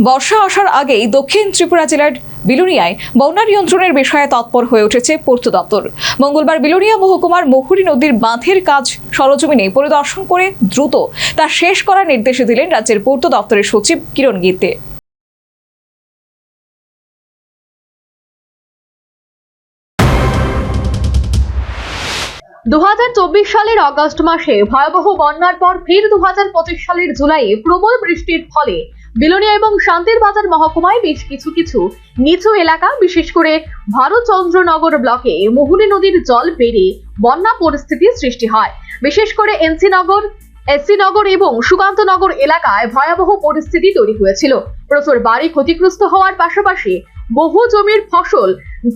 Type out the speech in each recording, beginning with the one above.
বর্ষা আসার আগেই দক্ষিণ ত্রিপুরা জেলার বিলোনিয়ায় বন্যা নিয়ন্ত্রণের বিষয়ে তৎপর হয়ে উঠেছে পূর্ত দপ্তর। মঙ্গলবার বিলোনিয়া মহকুমার মুহুরী নদীর বাঁধের কাজ সরজমিনে পরিদর্শন করে দ্রুত তা শেষ করার নির্দেশ দিলেন রাজ্যের পূর্ত দপ্তরের সচিব কিরণ গিত্তে। সালের আগস্ট মাসে ভয়াবহ বন্যার পর ফের 2025 সালের জুলাইয়ে প্রবল বৃষ্টির ফলে বিলোনিয়া এবং শান্তির বাজার মহকুমায় বেশ কিছু নিচু এলাকা, বিশেষ করে ভারতচন্দ্রনগর ব্লকে মুহুরী নদীর জল বেড়ে বন্যা পরিস্থিতির সৃষ্টি হয়। বিশেষ করে এসসি নগর এবং সুকান্তনগর এলাকায় ভয়াবহ পরিস্থিতি তৈরি হয়েছিল। প্রচুর বাড়ি ক্ষতিগ্রস্ত হওয়ার পাশাপাশি বহু জমির ফসল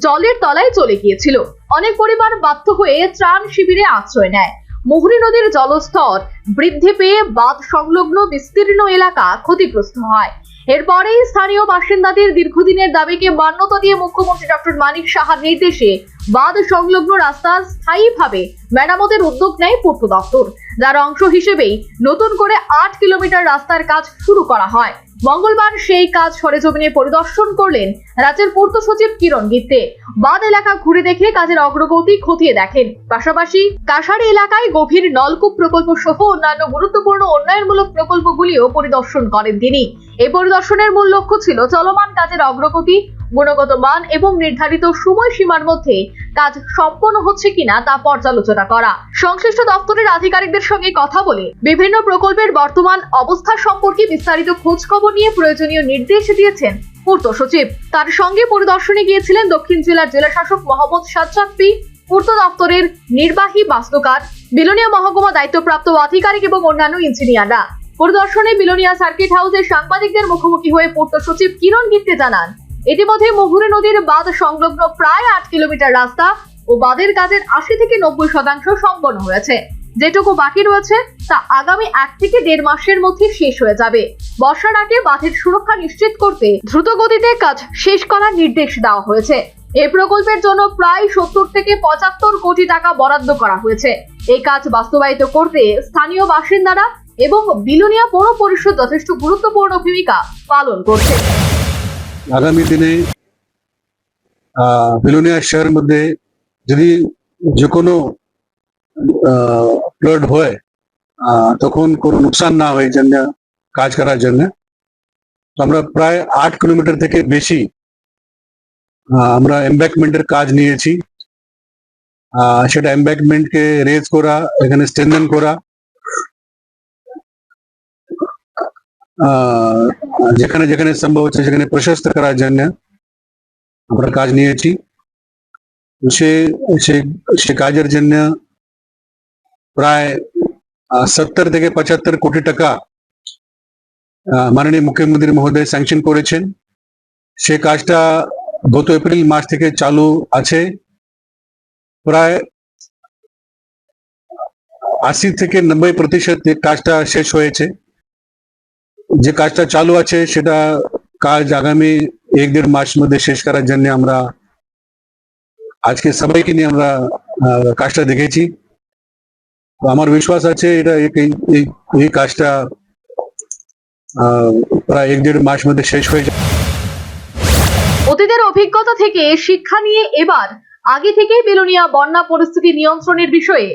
জলের তলায় চলে গিয়েছিল। অনেক পরিবার বাধ্য হয়ে ত্রাণ শিবিরে আশ্রয় নেয়। মুহুরী নদীর জলস্তর বৃদ্ধি পেয়ে বাঁধ সংলগ্ন বিস্তীর্ণ এলাকা ক্ষতিগ্রস্ত হয়। এরপরেই স্থানীয় বাসিন্দাদের দীর্ঘদিনের দাবিকে মান্যতা দিয়ে মুখ্যমন্ত্রী ডক্টর মানিক সাহার নির্দেশে বাঁধ সংলগ্ন রাস্তা স্থায়ীভাবে মেরামতের উদ্যোগ নেয় পূর্ত দপ্তর, যার অংশ হিসেবেই নতুন করে 8 কিলোমিটার রাস্তার কাজ শুরু করা হয়। মঙ্গলবার সেই কাজ সরেজমিনে পরিদর্শন করলেন রাজ্যের পূর্ত সচিব কিরণ গিত্তে। বাঁধ এলাকা ঘুরে দেখে কাজের অগ্রগতি খতিয়ে দেখেন। পাশাপাশি কাশারি এলাকায় গভীর নলকূপ প্রকল্প সহ অন্যান্য গুরুত্বপূর্ণ উন্নয়নমূলক প্রকল্পগুলিও পরিদর্শন করেন তিনি। এই পরিদর্শনের মূল লক্ষ্য ছিল চলমান কাজের অগ্রগতি, গুণগত মান এবং নির্ধারিত সময়সীমার মধ্যে কাজ সম্পন্ন হচ্ছে কিনা তা পর্যালোচনা করা। সংশ্লিষ্ট দপ্তরের আধিকারিকদের সঙ্গে কথা বলে বিভিন্ন প্রকল্পের বর্তমান অবস্থা সম্পর্কে বিস্তারিত খোঁজ খবর নিয়ে প্রয়োজনীয় নির্দেশ দিয়েছেন পূর্ত সচিব। তার সঙ্গে পরিদর্শনে গিয়েছিলেন দক্ষিণ জেলার জেলাশাসক মোহাম্মদ সাজ্জাদ পি, পূর্ত দপ্তরের নির্বাহী বাস্তুকার, বিলোনিয়া মহকুমা দায়িত্বপ্রাপ্ত আধিকারিক এবং অন্যান্য ইঞ্জিনিয়াররা। পরিদর্শনে বিলোনিয়া সার্কিট হাউসে সাংবাদিকদের মুখোমুখি হয়ে পূর্ত সচিব কিরণ গিত্তে জানান, ইতিমধ্যে মুহুরী নদীর বাঁধ সংলগ্ন প্রায় 8 কিলোমিটার রাস্তা ও বাঁধের কাজের 80 থেকে 90% সম্পন্ন হয়েছে। যেটুকু বাকি রয়েছে তা আগামী 1 থেকে 1.5 মাসের মধ্যে শেষ হয়ে যাবে। বর্ষার আগে বাঁধের সুরক্ষা নিশ্চিত করতে দ্রুত গতিতে কাজ শেষ করার নির্দেশ দেওয়া হয়েছে। এই প্রকল্পের জন্য প্রায় 70 থেকে 75 কোটি টাকা বরাদ্দ করা হয়েছে। এই কাজ বাস্তবায়িত করতে স্থানীয় বাসিন্দারা এবং বিলোনিয়া পৌর পরিষদ যথেষ্ট গুরুত্বপূর্ণ ভূমিকা পালন করছে। আগামী দিনে বিলোনিয়া শহরের মধ্যে যদি যে কোনো ফ্লাড হয় তখন কোনো নুকসান না হয় জন্য কাজ করার জন্য আমরা প্রায় 8 কিলোমিটার থেকে বেশি আমরা এমব্যাঙ্কমেন্টের কাজ নিয়েছি। সেটা এমব্যাঙ্কমেন্টকে রেজ করা, এখানে স্ট্রেনথেন করা, যেখানে যেখানে সম্ভব হচ্ছে সেখানে প্রশস্ত করার জন্য আমরা কাজ নিয়েছি। সে কাজের জন্য প্রায় 70 থেকে 75 কোটি টাকা মাননীয় মুখ্যমন্ত্রী মহোদয় স্যাংশন করেছেন। সে কাজটা গত এপ্রিল মাস থেকে চালু আছে। প্রায় 80 থেকে 90% কাজটা শেষ হয়েছে। যে কাজটা চালু আছে সেটা কাজ আগামী 1-1.5 মাস মধ্যে শেষ করার জন্য আমরা আজকে সবাইকে নিয়ে আমরা কাজটা দেখেছি। তো আমার বিশ্বাস আছে এটা এই কাজটা প্রায় 1-1.5 মাস মধ্যে শেষ হয়ে যাবে। অতীতের অভিজ্ঞতা থেকে শিক্ষা নিয়ে এবার আগে থেকেই বিলোনিয়া বন্যা পরিস্থিতি নিয়ন্ত্রণের বিষয়ে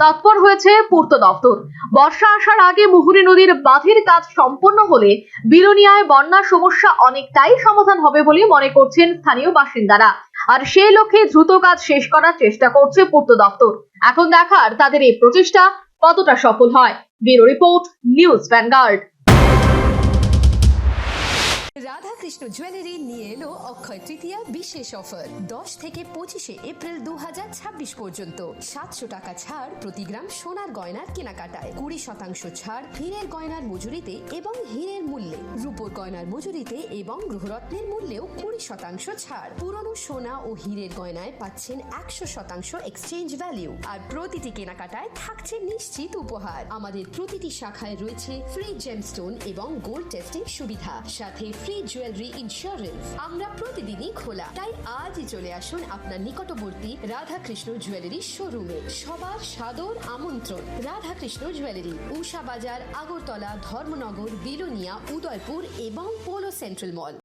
তৎপর হয়েছে পূর্ত দপ্তর। বর্ষা আসার আগে মুহুরী নদীর বাঁধের কাজ সম্পন্ন হলে বিলোনিয়ায় বন্যার সমস্যা অনেকটাই সমাধান হবে বলে মনে করছেন স্থানীয় বাসিন্দারা। আর সেই লক্ষ্যে দ্রুত কাজ শেষ করার চেষ্টা করছে পূর্ত দপ্তর। এখন দেখার তাদের এই প্রচেষ্টা কতটা সফল হয়। Bureau report, news vanguard. Radhakrishna jewellery নিয়ে এলো অক্ষয় তৃতীয়া বিশেষ অফার। 10 থেকে 25 এপ্রিল 2026 পর্যন্ত 700 টাকা ছাড় প্রতি গ্রাম সোনার গয়নার কেনাকাটায়, 20% ছাড় হীরের গয়নার মজুরিতে এবং হীরের মূল্যে, রূপোর গয়নার মজুরিতে এবং গ্রহরত্নের মূল্যেও 20% ছাড়। পুরনো সোনা ও হীরের গয়নায় পাচ্ছেন 100% এক্সচেঞ্জ ভ্যালু, আর প্রতিটি কেনাকাটায় থাকছে নিশ্চিত উপহার। আমাদের প্রতিটি শাখায় রয়েছে ফ্রি জেমস্টোন এবং গোল্ড টেস্টিং সুবিধা, সাথে ফ্রি জুয়েল জুয়েলারি ইন্স্যুরেন্স। আমরা প্রতিদিনই খোলা, তাই আজই চলে আসুন আপনার নিকটবর্তী রাধাকৃষ্ণ জুয়েলারি শোরুমে। সবার সাদর আমন্ত্রণ। রাধাকৃষ্ণ জুয়েলারি, উষা বাজার, আগরতলা, ধর্মনগর, বিলোনিয়া, উদয়পুর এবং পোলো সেন্ট্রাল মল।